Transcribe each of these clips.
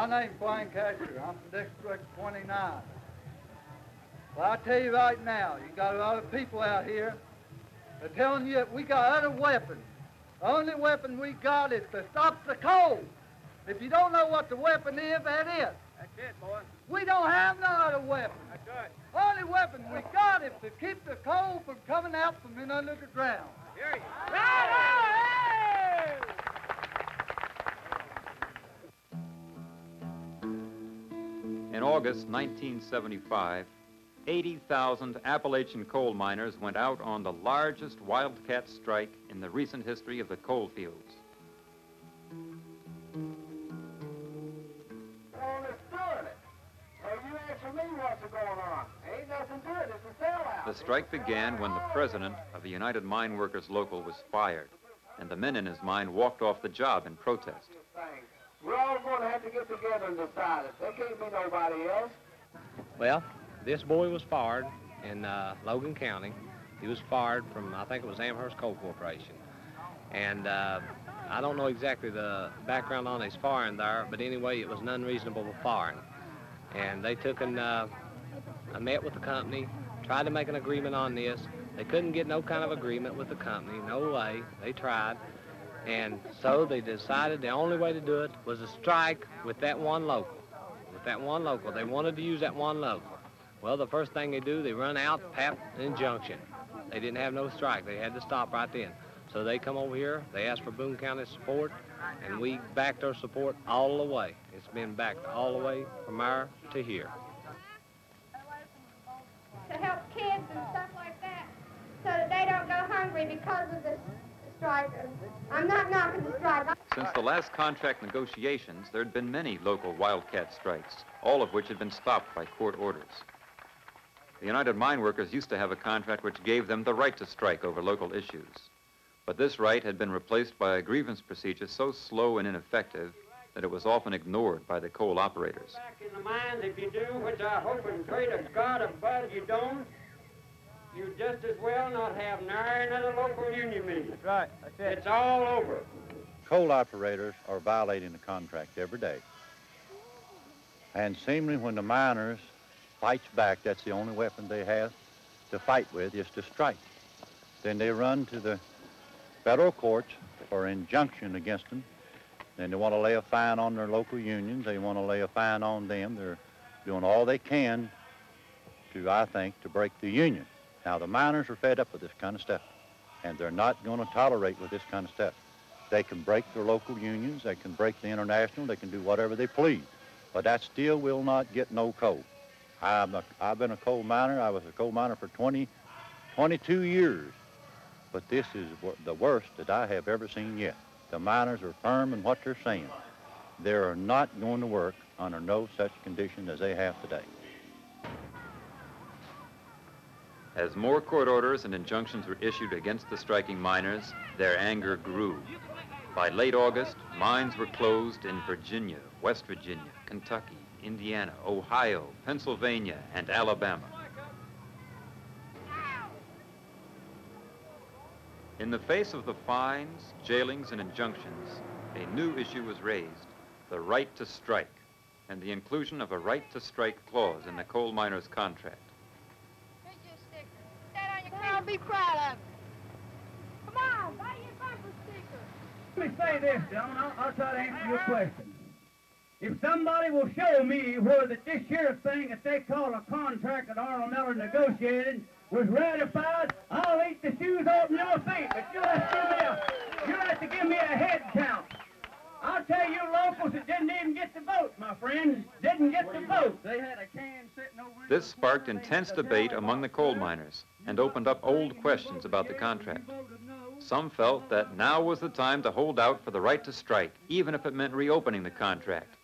My name's Lancaster. I'm from District 29. Well, I tell you right now, you got a lot of people out here. They're telling you that we got other weapons. The only weapon we got is to stop the coal. If you don't know what the weapon is, that is. That's it, boy. We don't have no other weapon. That's right. Only weapon we got is to keep the coal from coming out from in under the ground. Hear you. Right on, In August 1975, 80,000 Appalachian coal miners went out on the largest wildcat strike in the recent history of the coal fields. The strike began when the president of the United Mine Workers Local was fired, and the men in his mine walked off the job in protest. We're all going to have to get together and decide it. There can't be nobody else. Well, this boy was fired in Logan County. He was fired from, I think it was Amherst Coal Corporation. And I don't know exactly the background on his firing there, but anyway, it was an unreasonable firing. And they took and I met with the company, tried to make an agreement on this. They couldn't get no kind of agreement with the company, no way. They tried. And so they decided the only way to do it was to strike with that one local. With that one local. They wanted to use that one local. Well, the first thing they do, they run out, pap, an injunction. They didn't have no strike. They had to stop right then. So they come over here, they asked for Boone County support, and we backed our support all the way. It's been backed all the way from there to here. To help kids and stuff like that, so that they don't go hungry because of the strike. I'm not knocking the strike. Since the last contract negotiations, there had been many local wildcat strikes, all of which had been stopped by court orders. The United Mine Workers used to have a contract which gave them the right to strike over local issues. But this right had been replaced by a grievance procedure so slow and ineffective that it was often ignored by the coal operators. Back in the mines, if you do, which I hope and pray to God above you don't, you just as well not have nary another local union meeting. That's right. That's it. It's all over. Coal operators are violating the contract every day. And seemingly when the miners fights back, that's the only weapon they have to fight with is to strike. Then they run to the federal courts for injunction against them. Then they want to lay a fine on their local unions. They want to lay a fine on them. They're doing all they can to, I think, to break the union. Now, the miners are fed up with this kind of stuff, and they're not going to tolerate with this kind of stuff. They can break their local unions. They can break the international. They can do whatever they please. But that still will not get no coal. I've been a coal miner. I was a coal miner for 22 years. But this is the worst that I have ever seen yet. The miners are firm in what they're saying. They are not going to work under no such condition as they have today. As more court orders and injunctions were issued against the striking miners, their anger grew. By late August, mines were closed in Virginia, West Virginia, Kentucky, Indiana, Ohio, Pennsylvania, and Alabama. In the face of the fines, jailings, and injunctions, a new issue was raised, the right to strike, and the inclusion of a right to strike clause in the coal miner's contract. Here's your sticker. Stand on your feet. I'll be proud of it. Come on, buy your bumper sticker. Let me say this, John. I'll try to answer your question. If somebody will show me where that this here thing that they call a contract that Arnold Miller negotiated was ratified, I'll eat the shoes off your feet. But you'll have to give me a head count. I'll tell you locals that didn't even get the vote, my friends. Didn't get the vote. They had a can sitting over... This sparked intense debate among the coal miners and opened up old questions about the contract. Some felt that now was the time to hold out for the right to strike, even if it meant reopening the contract.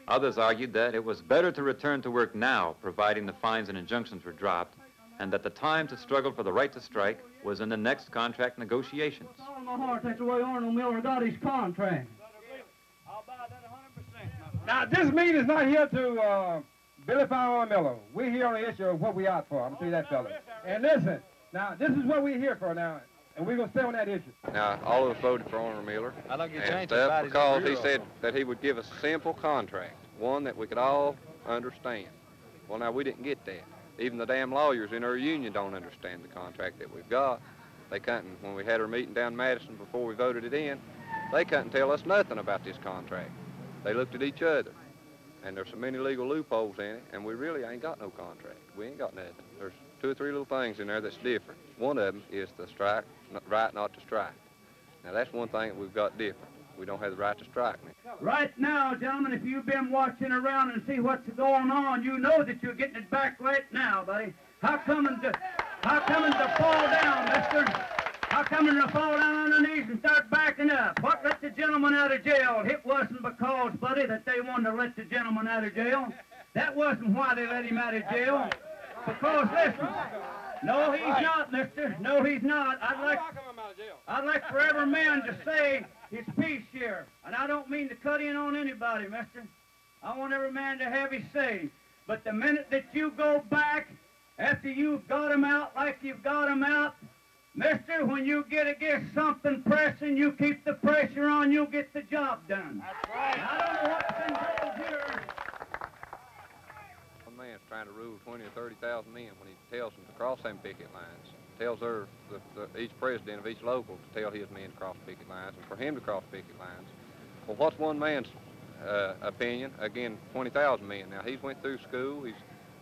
Others argued that it was better to return to work now, providing the fines and injunctions were dropped, and that the time to struggle for the right to strike was in the next contract negotiations. With all my heart, that's the way Arnold Miller got his contract. I'll buy that 100%. Now, this meeting is not here to vilify Arnold Miller. We're here on the issue of what we out for. I'm going to tell you that, fella. And listen, now, this is what we're here for now, and we're going to stay on that issue. Now, all of us voted for Arnold Miller. I don't get and changed stuff because he said that he would give us a simple contract. one that we could all understand. Well, now, we didn't get that. Even the damn lawyers in our union don't understand the contract that we've got. They couldn't, when we had our meeting down in Madison before we voted it in, they couldn't tell us nothing about this contract. They looked at each other, and there's so many legal loopholes in it, and we really ain't got no contract. We ain't got nothing. There's 2 or 3 little things in there that's different. One of them is the strike, right not to strike. Now, that's one thing that we've got different. We don't have the right to strike me. Right now, gentlemen, if you've been watching around and see what's going on, you know that you're getting it back right now, buddy. How coming to fall down, mister? How coming to fall down on the knees and start backing up? What let the gentleman out of jail? It wasn't because, buddy, that they wanted to let the gentleman out of jail. That wasn't why they let him out of jail. Because, listen, no, he's not, mister. No, he's not. I'd like for every man to say his piece here. And I don't mean to cut in on anybody, mister. I want every man to have his say. But the minute that you go back, after you've got him out like you've got him out, mister, when you get against something pressing, you keep the pressure on, you'll get the job done. That's right. I don't know what's been told here. One man's trying to rule 20 or 30,000 men when he tells them to cross them picket lines. Tells each president of each local to tell his men to cross picket lines and for him to cross picket lines. Well, what's one man's opinion? Again, 20,000 men. Now, he's went through school.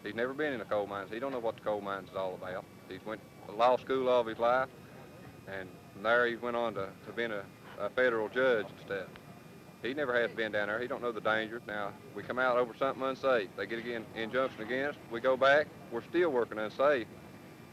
He's never been in a coal mines. He don't know what the coal mines is all about. He's went to law school all of his life, and from there he went on to being a federal judge and stuff. He never has been down there. He don't know the dangers. Now, we come out over something unsafe. They get an injunction against us. We go back. We're still working unsafe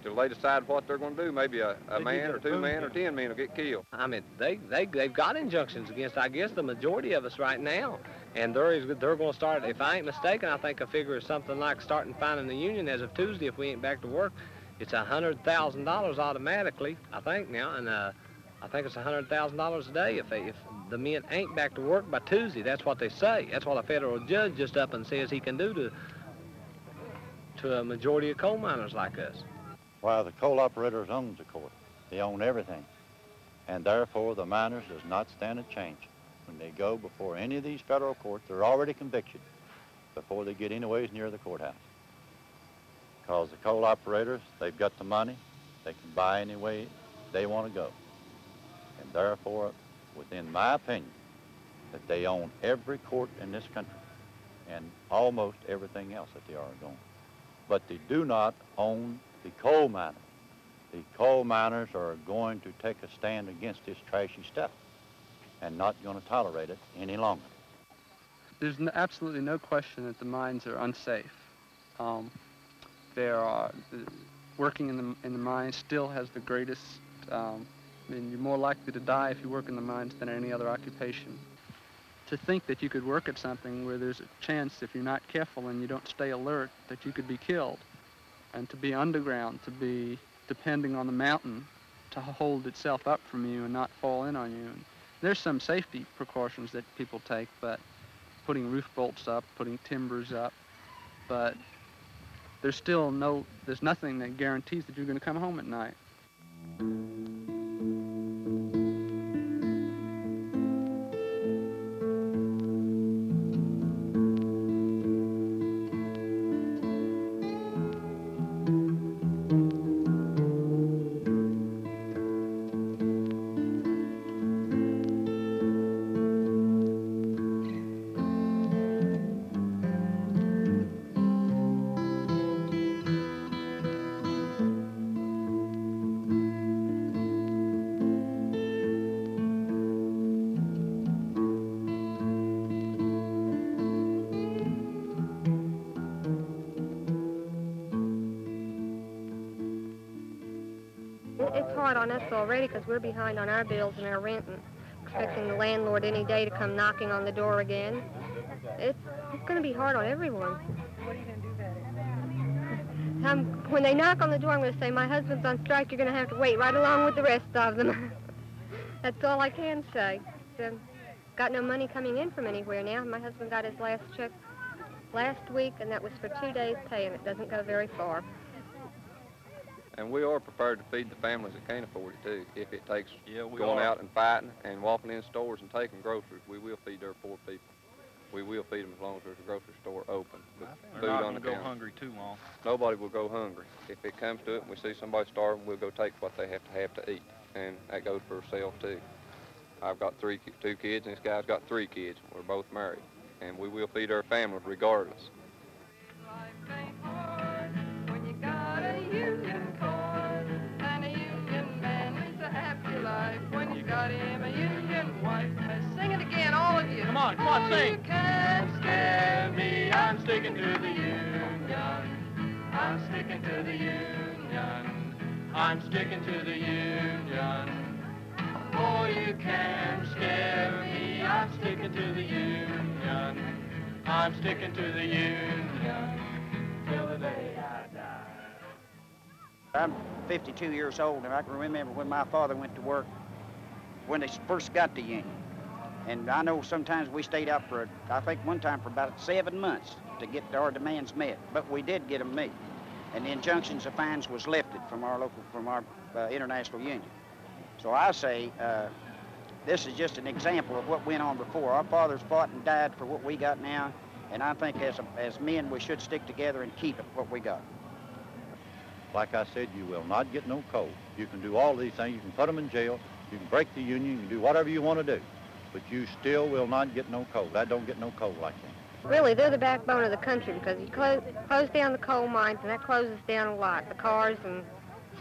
till they decide what they're going to do. Maybe a man or 2 men or 10 men will get killed. I mean, they've got injunctions against, I guess, the majority of us right now. And they're going to start, if I ain't mistaken, I think a figure is something like starting finding the union as of Tuesday if we ain't back to work. It's $100,000 automatically, I think now, and I think it's $100,000 a day if the men ain't back to work by Tuesday. That's what they say. That's what a federal judge just up and says he can do to a majority of coal miners like us. Well, the coal operators own the court. They own everything. And therefore, the miners does not stand a chance. When they go before any of these federal courts, they're already convicted before they get anyways near the courthouse. Because the coal operators, they've got the money. They can buy any way they want to go. And therefore, within my opinion, that they own every court in this country and almost everything else that they are going. But they do not own the coal miners. The coal miners are going to take a stand against this trashy stuff and not going to tolerate it any longer. There's absolutely no question that the mines are unsafe. Working in the mines still has the greatest, I mean, you're more likely to die if you work in the mines than any other occupation. To think that you could work at something where there's a chance, if you're not careful and you don't stay alert, that you could be killed. And to be underground, to be depending on the mountain to hold itself up from you and not fall in on you. And there's some safety precautions that people take, but putting roof bolts up, putting timbers up, but there's nothing that guarantees that you're going to come home at night. It's hard on us already because we're behind on our bills and our rent and expecting the landlord any day to come knocking on the door again. It's going to be hard on everyone. What are you going to do about it? When they knock on the door, I'm going to say, my husband's on strike, you're going to have to wait right along with the rest of them. That's all I can say. So, got no money coming in from anywhere now. My husband got his last check last week, and that was for 2 days' pay, and it doesn't go very far. And we are prepared to feed the families that can't afford it, too. If it takes going out and fighting and walking in stores and taking groceries, we will feed their poor people. We will feed them as long as there's a grocery store open. With They're food not on the going to go counter. hungry too long. Nobody will go hungry. If it comes to it and we see somebody starving, we'll go take what they have to eat. And that goes for sale too. I've got two kids, and this guy's got 3 kids. We're both married. And we will feed our families regardless. When you got a union card and a union man leads a happy life. When you got him a union wife. Sing it again, all of you. Come on, sing. You can't scare me. I'm sticking to the union. I'm sticking to the union. I'm sticking to the union. Oh, you can't scare me. I'm sticking to the union. I'm sticking to the union till the day I die. I'm 52 years old, and I can remember when my father went to work when they first got the union. And I know sometimes we stayed out for, I think one time for about 7 months to get our demands met, but we did get them met. And the injunctions of fines was lifted from our international union. So I say, this is just an example of what went on before. Our fathers fought and died for what we got now, and I think as men we should stick together and keep it what we got. Like I said, you will not get no coal. You can do all these things. You can put them in jail. You can break the union. You can do whatever you want to do. But you still will not get no coal. I don't get no coal like that. Really, they're the backbone of the country because you close down the coal mines, and that closes down a lot. The cars and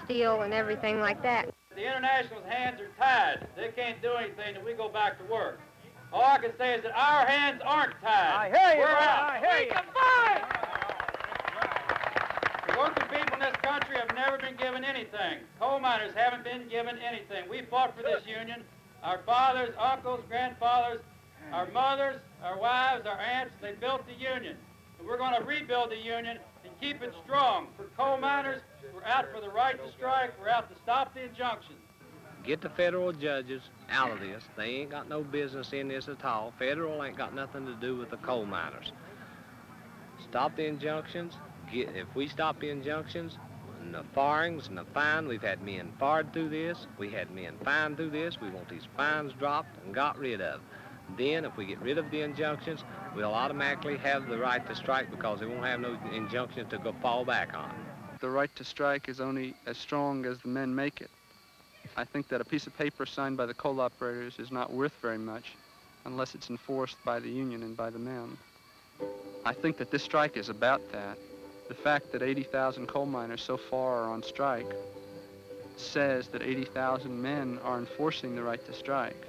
steel and everything like that. The International's hands are tied. They can't do anything until we go back to work. All I can say is that our hands aren't tied. I hear you, We're out. I hear you. The working people in this country have never been given anything. Coal miners haven't been given anything. We fought for this union. Our fathers, uncles, grandfathers, our mothers, our wives, our aunts, they built the union. And we're going to rebuild the union and keep it strong. For coal miners, we're out for the right to strike. We're out to stop the injunctions. Get the federal judges out of this. They ain't got no business in this at all. Federal ain't got nothing to do with the coal miners. Stop the injunctions. If we stop the injunctions, and the firings and the fine, we've had men fired through this. We had men fined through this. We want these fines dropped and got rid of. Then, if we get rid of the injunctions, we'll automatically have the right to strike because they won't have no injunctions to go fall back on. The right to strike is only as strong as the men make it. I think that a piece of paper signed by the coal operators is not worth very much unless it's enforced by the union and by the men. I think that this strike is about that. The fact that 80,000 coal miners so far are on strike says that 80,000 men are enforcing the right to strike.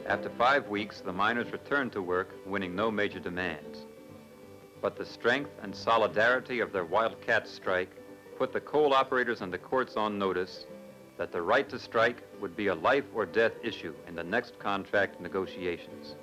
After 5 weeks, the miners returned to work, winning no major demands. But the strength and solidarity of their Wildcat strike put the coal operators and the courts on notice that the right to strike would be a life or death issue in the next contract negotiations.